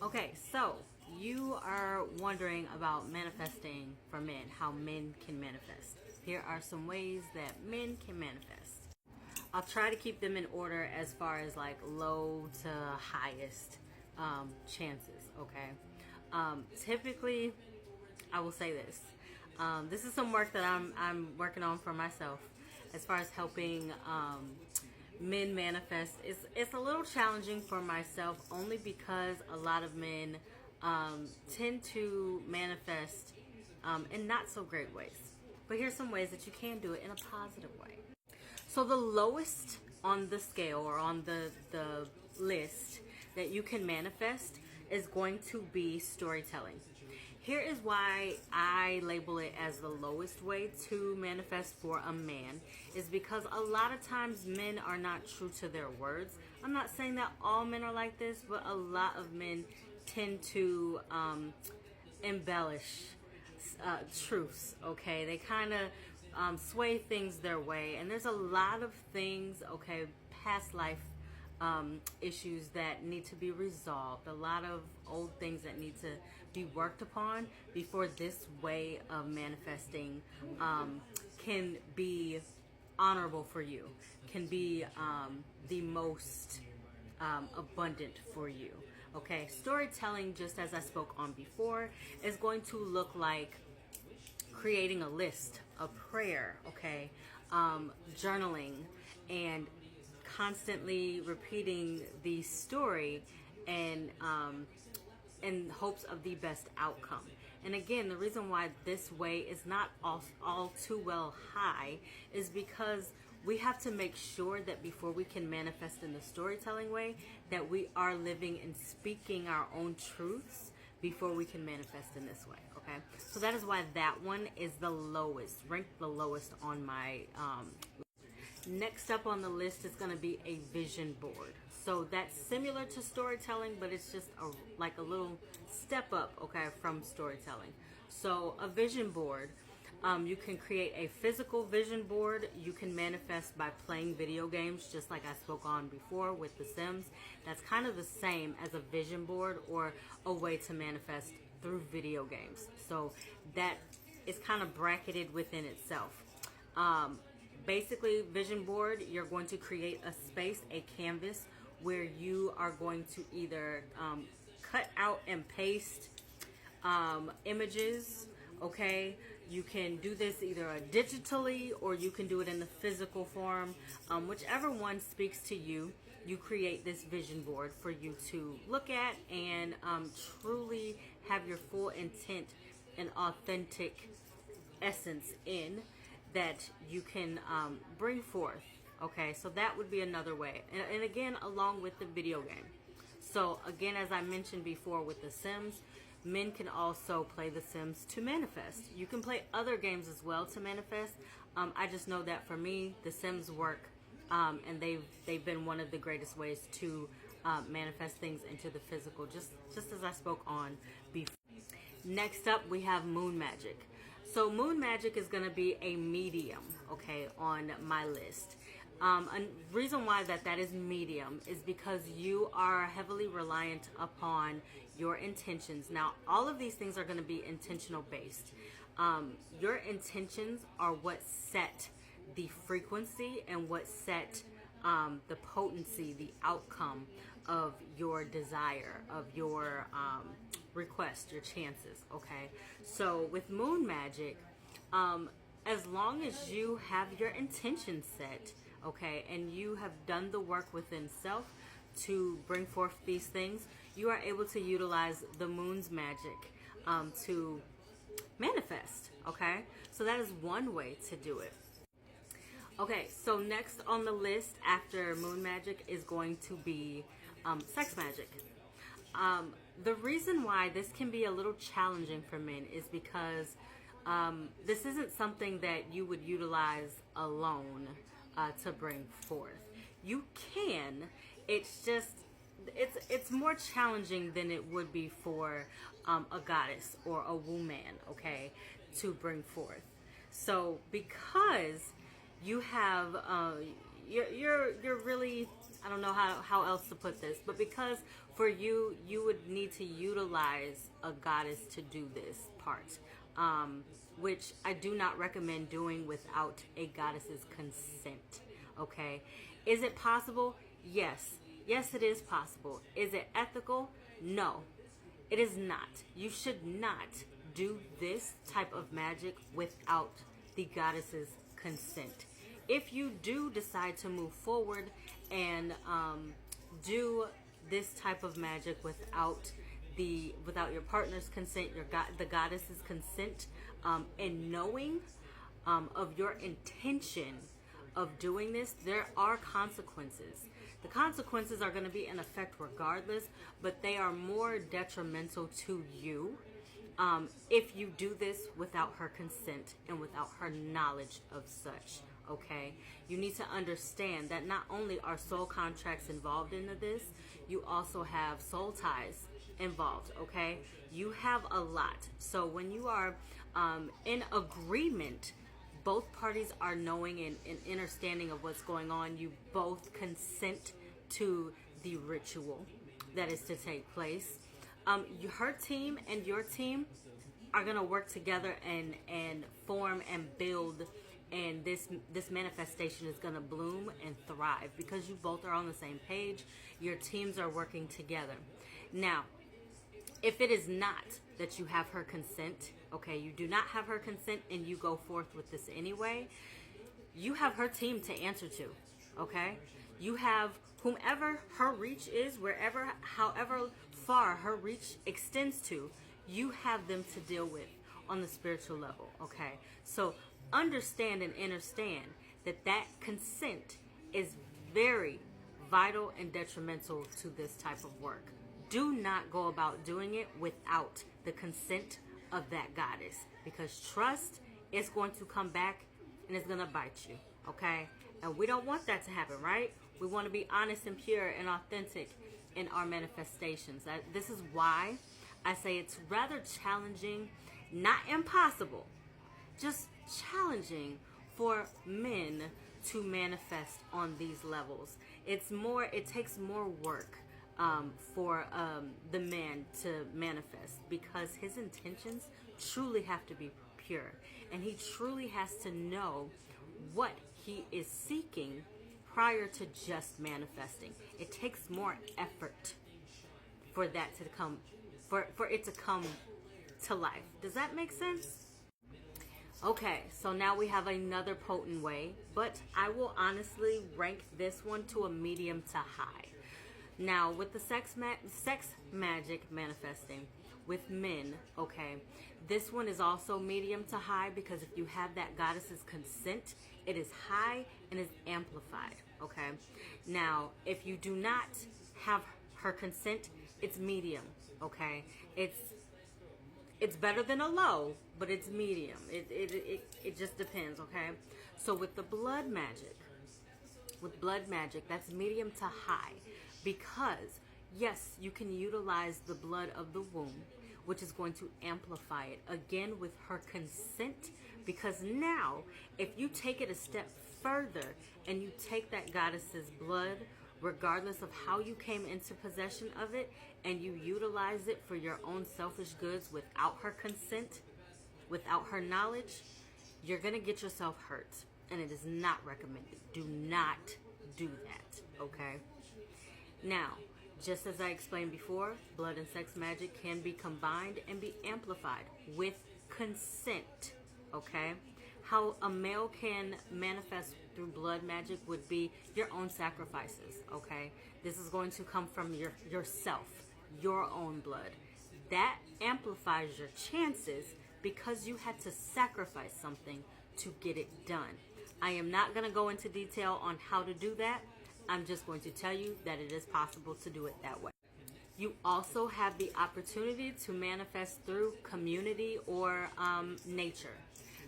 Okay, so you are wondering about manifesting for men, how men can manifest. Here are some ways that men can manifest. I'll try to keep them in order as far as like low to highest chances, okay? Typically, I will say this. This is some work that I'm working on for myself as far as helping men manifest. It's a little challenging for myself only because a lot of men tend to manifest in not so great ways. But here's some ways that you can do it in a positive way. So the lowest on the scale or on the list that you can manifest is going to be storytelling. Here is why I label it as the lowest way to manifest for a man, is because a lot of times men are not true to their words. I'm not saying that all men are like this, but a lot of men tend to embellish truths, okay? They kind of sway things their way, and there's a lot of things, okay, past life issues that need to be resolved, a lot of old things that need to be worked upon before this way of manifesting can be honorable for you, can be the most abundant for you. Okay, storytelling, just as I spoke on before, is going to look like creating a list, a prayer, okay, journaling, and constantly repeating the story and in hopes of the best outcome. And again, the reason why this way is not all too well high is because we have to make sure that before we can manifest in the storytelling way, that we are living and speaking our own truths before we can manifest in this way, okay? So that is why that one is the lowest, ranked the lowest on my Next up on the list is going to be a vision board. So that's similar to storytelling, but it's just like a little step up, okay, from storytelling. So a vision board, you can create a physical vision board. You can manifest by playing video games, just like I spoke on before with The Sims. That's kind of the same as a vision board or a way to manifest through video games. So that is kind of bracketed within itself. Basically, vision board, you're going to create a space, a canvas, where you are going to either cut out and paste images, okay? You can do this either digitally or you can do it in the physical form. Whichever one speaks to you, you create this vision board for you to look at and truly have your full intent and authentic essence in that you can bring forth. Okay, so that would be another way. And again, along with the video game. So again, as I mentioned before with The Sims, men can also play The Sims to manifest. You can play other games as well to manifest. I just know that for me, The Sims work, and they've been one of the greatest ways to manifest things into the physical, just as I spoke on before. Next up, we have moon magic. So moon magic is going to be a medium, okay, on my list. A reason why that is medium is because you are heavily reliant upon your intentions. Now, all of these things are going to be intentional based. Your intentions are what set the frequency and what set the potency, the outcome of your desire, of your request, your chances, okay? So with moon magic, as long as you have your intention set, okay, and you have done the work within self to bring forth these things, you are able to utilize the moon's magic to manifest, okay? So that is one way to do it. Okay, so next on the list after moon magic is going to be sex magic. The reason why this can be a little challenging for men is because this isn't something that you would utilize alone to bring forth. You can, it's just, it's more challenging than it would be for a goddess or a woman, okay, to bring forth. So because you have you're really, I don't know how else to put this, but because For you, you would need to utilize a goddess to do this part, which I do not recommend doing without a goddess's consent. Okay, is it possible? Yes. Yes, it is possible. Is it ethical? No, it is not. You should not do this type of magic without the goddess's consent. If you do decide to move forward and do this type of magic without your partner's consent, the goddess's consent, and knowing of your intention of doing this, there are consequences. The consequences are going to be in effect regardless, but they are more detrimental to you if you do this without her consent and without her knowledge of such. Okay, you need to understand that not only are soul contracts involved into this, you also have soul ties involved. Okay, you have a lot. So when you are in agreement, both parties are knowing and understanding of what's going on. You both consent to the ritual that is to take place. Her team and your team are going to work together and form and build, and this manifestation is going to bloom and thrive because you both are on the same page. Your teams are working together. Now, if it is not that you have her consent, okay, you do not have her consent and you go forth with this anyway, you have her team to answer to, okay? You have whomever her reach is, however far her reach extends to, you have them to deal with on the spiritual level, okay? So understand and understand that consent is very vital and detrimental to this type of work. Do not go about doing it without the consent of that goddess, because trust is going to come back and it's going to bite you, okay? And we don't want that to happen, right? We want to be honest and pure and authentic in our manifestations. This is why I say it's rather challenging, not impossible, just challenging for men to manifest on these levels. It takes more work for the man to manifest, because his intentions truly have to be pure, and he truly has to know what he is seeking prior to just manifesting. It takes more effort for that to come, for it to come to life. Does that make sense? Okay, so now we have another potent way, but I will honestly rank this one to a medium to high. Now, with the sex magic manifesting with men, okay, this one is also medium to high, because if you have that goddess's consent, it is high and is amplified, okay? Now, if you do not have her consent, it's medium, okay? It's better than a low, but it's medium. It just depends, okay? So with the blood magic, that's medium to high, because yes, you can utilize the blood of the womb, which is going to amplify it, again with her consent, because now if you take it a step further and you take that goddess's blood, regardless of how you came into possession of it, and you utilize it for your own selfish goods without her consent, without her knowledge, you're going to get yourself hurt, and it is not recommended. Do not do that, okay? Now, just as I explained before, blood and sex magic can be combined and be amplified with consent, okay? How a male can manifest through blood magic would be your own sacrifices, okay? This is going to come from yourself, your own blood. That amplifies your chances because you had to sacrifice something to get it done. I am not going to go into detail on how to do that. I'm just going to tell you that it is possible to do it that way. You also have the opportunity to manifest through community or nature.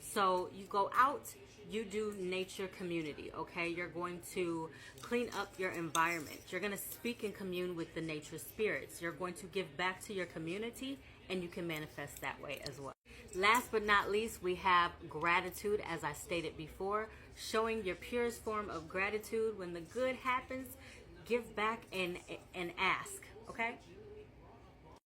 So you go out, you do nature community, okay? You're going to clean up your environment. You're going to speak and commune with the nature spirits. You're going to give back to your community, and you can manifest that way as well. Last but not least, we have gratitude, as I stated before, showing your purest form of gratitude. When the good happens, give back and ask, Okay?